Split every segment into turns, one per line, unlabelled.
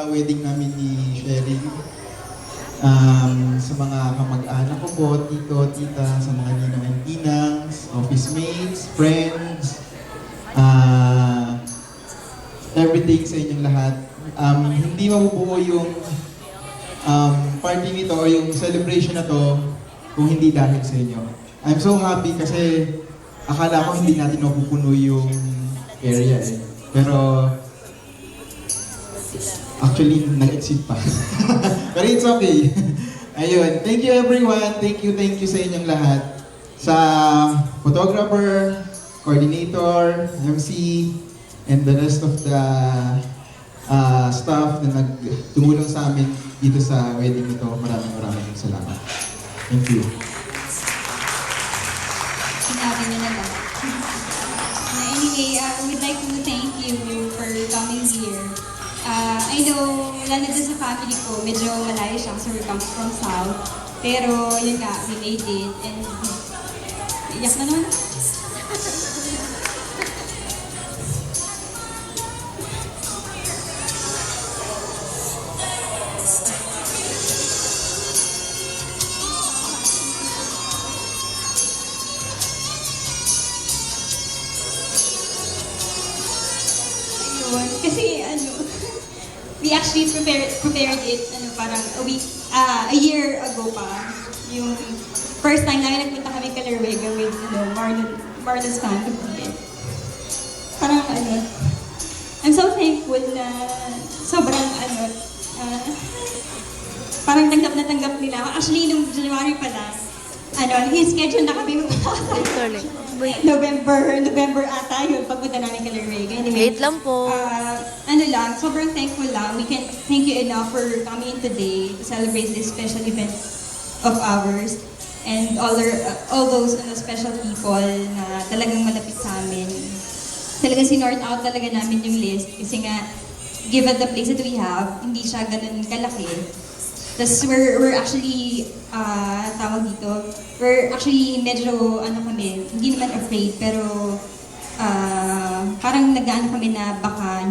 Wedding namin ni Sheryl. Sa mga kamag-anak ko po, tito, tita, sa mga ninong and ninangs, office mates, friends, everything sa inyong lahat. Hindi mabubuo yung party nito o yung celebration na to kung hindi dahil sa inyo. I'm so happy kasi akala ko hindi natin mapupuno yung area eh. Pero actually, nag-exit pa. Pero it's okay. Ayun. Thank you everyone. Thank you sa inyong lahat. Sa photographer, coordinator, MC, and the rest of the staff na nagtumulong sa amin dito sa wedding ito. Maraming salamat. Thank you.
Sinabi niyo na lang. Anyway, we'd like to thank you for coming here. I know, lalo din sa family ko, medyo malayo siya kasi we come from South. Pero yun nga, we made it. And iyak na naman. Ayun, kasi we actually prepared it parang a year ago pa. Yung first time namin nagpunta kami kay Lerwega with Marlon's family. Parang I'm so thankful na sobrang parang tanggap nila ako. Actually, nung January pa lang, schedule na kami November ata yun, pagpunta namin kay Lerwega. Anyway,
wait lang po.
Sobrang thankful lang. We can't thank you enough for coming today to celebrate this special event of ours. And all those special people na talagang malapit sa amin. Talagang sinort out talaga namin yung list kasi nga, given the place that we have, hindi siya ganun kalaki. Tapos we're actually, tawag dito, we're actually medyo, kami, hindi naman afraid, pero parang nag-ano kami na baka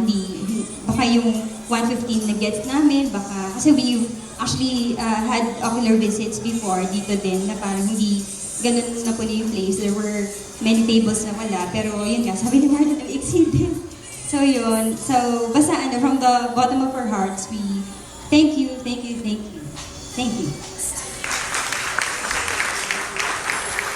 yung 115 na gets namin, kasi we actually had ocular visits before dito din, na parang hindi ganun na po yung place. There were many tables na wala, pero yun nga, sabi ni Marlon, nag-exceed din. So yun, so basta from the bottom of our hearts, we thank you. Thank you.